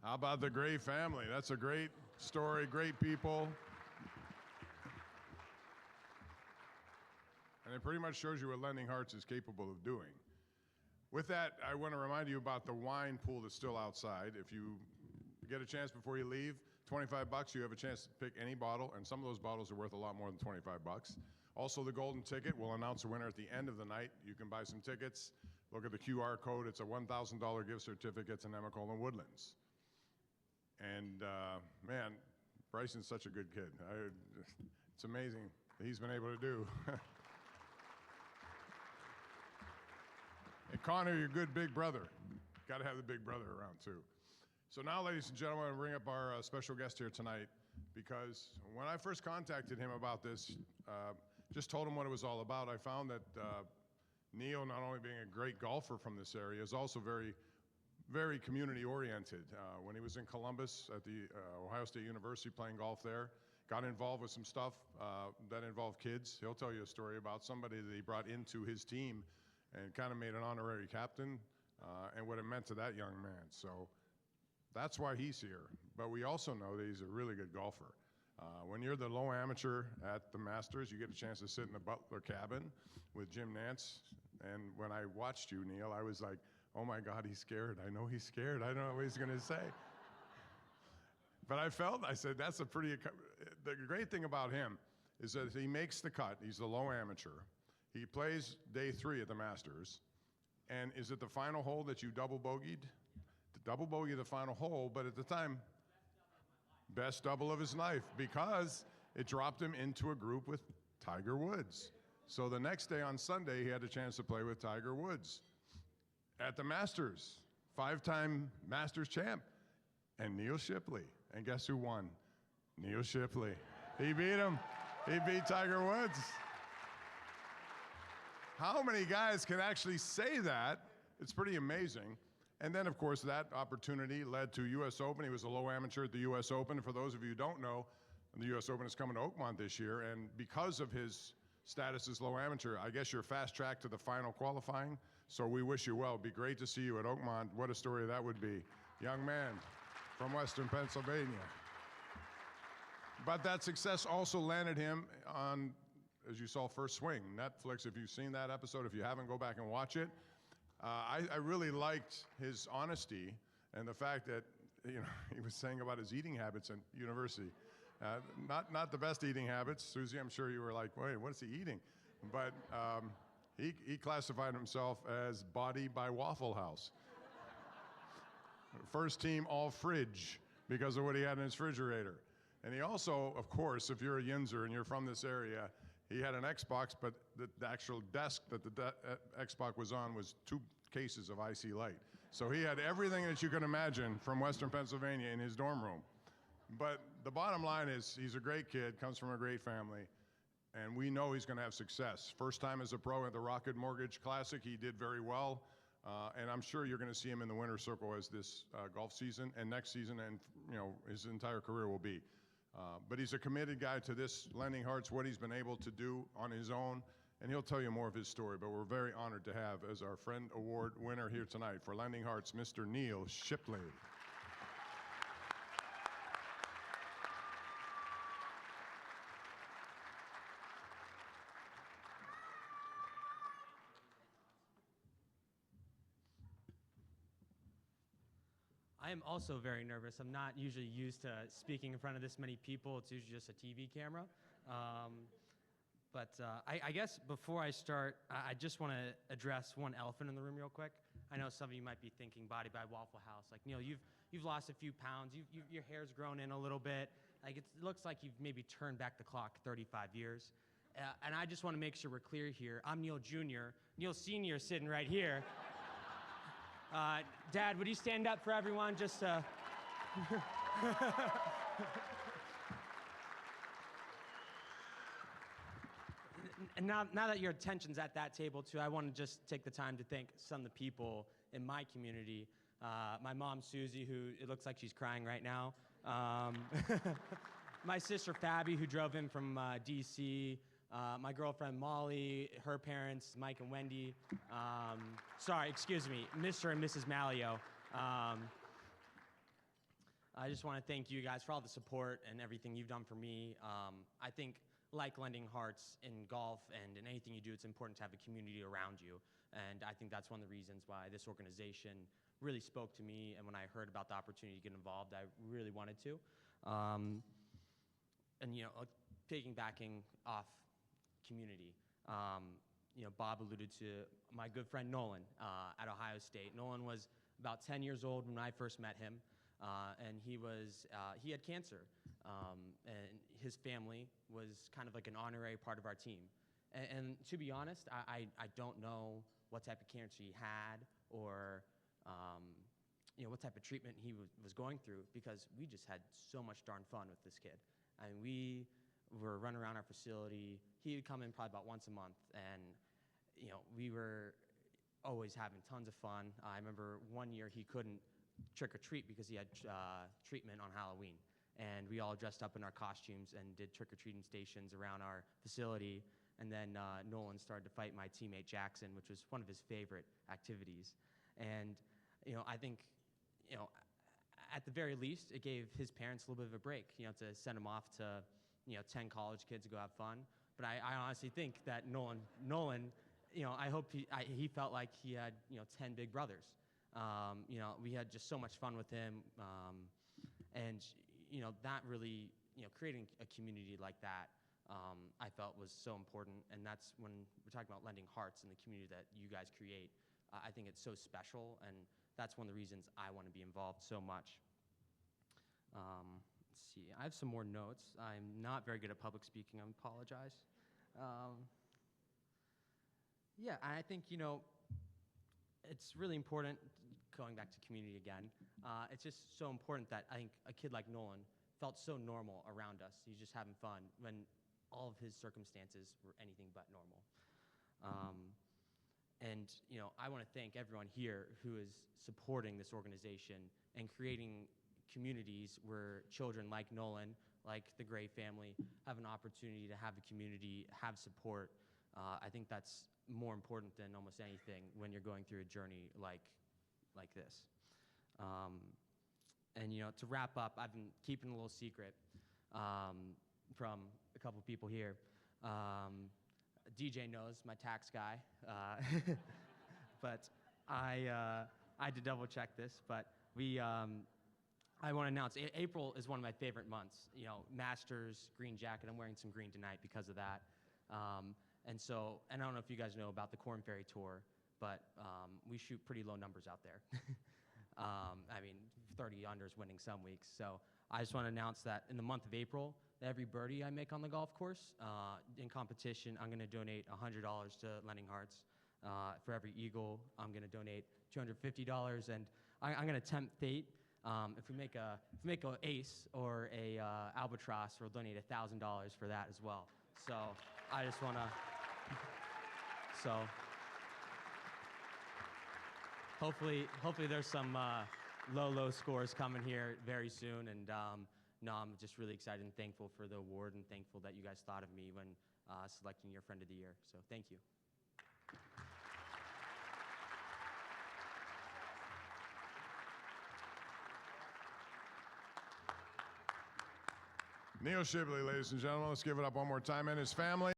How about the Gray family? That's a great story, great people. And it pretty much shows you what Lending Hearts is capable of doing. With that, I want to remind you about the wine pool that's still outside. If you get a chance before you leave, $25, you have a chance to pick any bottle, and some of those bottles are worth a lot more than $25. Also, the golden ticket, we'll announce a winner at the end of the night. You can buy some tickets. Look at the QR code. It's a $1,000 gift certificate to Nemacolin Woodlands. And man, Bryson's such a good kid. It's amazing that he's been able to do. And Connor, your good big brother. Got to have the big brother around too. So now, ladies and gentlemen, I'm going to bring up our special guest here tonight, because when I first contacted him about this, just told him what it was all about, I found that Neal, not only being a great golfer from this area, is also very, very community-oriented. When he was in Columbus at the Ohio State University playing golf there, got involved with some stuff that involved kids. He'll tell you a story about somebody that he brought into his team and kind of made an honorary captain, and what it meant to that young man. So that's why he's here. But we also know that he's a really good golfer. When you're the low amateur at the Masters, you get a chance to sit in the Butler cabin with Jim Nantz. And when I watched you, Neal, I was like, oh my God, he's scared. I know he's scared. I don't know what he's gonna say. But I said, that's a pretty, the great thing about him is that he makes the cut. He's the low amateur. He plays day 3 at the Masters. And is it the final hole that you double bogeyed? Double bogey the final hole, but at the time, best double of his life, because it dropped him into a group with Tiger Woods. So the next day on Sunday, he had a chance to play with Tiger Woods at the Masters, 5-time Masters champ, and Neal Shipley. And guess who won? Neal Shipley. He beat him. He beat Tiger Woods. How many guys can actually say that? It's pretty amazing. And then, of course, that opportunity led to U.S. Open. He was a low amateur at the U.S. Open. For those of you who don't know, the U.S. Open is coming to Oakmont this year, and because of his status as low amateur, I guess you're fast tracked to the final qualifying. So we wish you well. It'd be great to see you at Oakmont. What a story that would be. Young man from Western Pennsylvania. But that success also landed him on, as you saw, First Swing. Netflix, if you've seen that episode, if you haven't, go back and watch it. I really liked his honesty and the fact that, you know, he was saying about his eating habits at university. Not the best eating habits. Susie, I'm sure you were like, wait, what is he eating? But he classified himself as body by Waffle House. First team all fridge because of what he had in his refrigerator. And he also, of course, if you're a Yinzer and you're from this area, he had an Xbox, but the actual desk that the Xbox was on was 2 cases of IC Light. So he had everything that you can imagine from Western Pennsylvania in his dorm room. But the bottom line is he's a great kid, comes from a great family, and we know he's gonna have success. First time as a pro at the Rocket Mortgage Classic, he did very well. And I'm sure you're gonna see him in the winner's circle as this golf season and next season, and you know, his entire career will be. But he's a committed guy to this Lending Hearts, what he's been able to do on his own, and he'll tell you more of his story. But we're very honored to have as our Friend Award winner here tonight for Lending Hearts, Mr. Neal Shipley. I am also very nervous. I'm not usually used to speaking in front of this many people. It's usually just a TV camera. But I guess before I start, I just want to address one elephant in the room real quick. I know some of you might be thinking body by Waffle House. Like, Neal, you've lost a few pounds. Your hair's grown in a little bit. Like, it looks like you've maybe turned back the clock 35 years. And I just want to make sure we're clear here. I'm Neal Jr. Neal Sr. sitting right here. Dad, would you stand up for everyone? Just and now that your attention's at that table too, I want to just take the time to thank some of the people in my community. My mom, Susie, who it looks like she's crying right now. My sister, Fabi, who drove in from DC. My girlfriend, Molly, her parents, Mike and Wendy. Sorry, excuse me, Mr. and Mrs. Malio. I just want to thank you guys for all the support and everything you've done for me. I think, like lending hearts in golf and in anything you do, it's important to have a community around you. And I think that's one of the reasons why this organization really spoke to me. And when I heard about the opportunity to get involved, I really wanted to. And piggybacking off community, Bob alluded to my good friend Nolan at Ohio State. Nolan was about 10 years old when I first met him, and he had cancer, and his family was kind of like an honorary part of our team. And to be honest, I don't know what type of cancer he had or what type of treatment he was going through, because we just had so much darn fun with this kid. I mean, we were running around our facility. He would come in probably about once a month, and we were always having tons of fun. I remember one year he couldn't trick or treat because he had treatment on Halloween, and we all dressed up in our costumes and did trick or treating stations around our facility. And then Nolan started to fight my teammate Jackson, which was one of his favorite activities. And I think at the very least, it gave his parents a little bit of a break, to send him off to 10 college kids to go have fun. But I honestly think that Nolan, I hope he felt like he had 10 big brothers. We had just so much fun with him, and that really creating a community like that, I felt was so important. And that's when we're talking about lending hearts and the community that you guys create. I think it's so special, and that's one of the reasons I want to be involved so much. Let's see, I have some more notes. I'm not very good at public speaking, I apologize. Yeah, I think, it's really important, going back to community again, it's just so important that I think a kid like Nolan felt so normal around us. He's just having fun when all of his circumstances were anything but normal. And I want to thank everyone here who is supporting this organization and creating communities where children like Nolan, like the Gray family, have an opportunity to have a community, have support. I think that's more important than almost anything when you're going through a journey like this. And to wrap up, I've been keeping a little secret from a couple people here. DJ knows, my tax guy, but I had to double check this. But I want to announce April is one of my favorite months. Masters, green jacket. I'm wearing some green tonight because of that. And I don't know if you guys know about the Korn Ferry Tour, but we shoot pretty low numbers out there. 30 unders winning some weeks. So I just want to announce that in the month of April, every birdie I make on the golf course, in competition, I'm going to donate $100 to Lending Hearts. For every eagle, I'm going to donate $250, and I'm going to tempt fate. If we make a ace or a albatross, we'll donate $1,000 for that as well. So I just want to. So hopefully there's some low scores coming here very soon, and I'm just really excited and thankful for the award, and thankful that you guys thought of me when selecting your Friend of the Year. So thank you. Neal Shipley, ladies and gentlemen. Let's give it up one more time, and his family.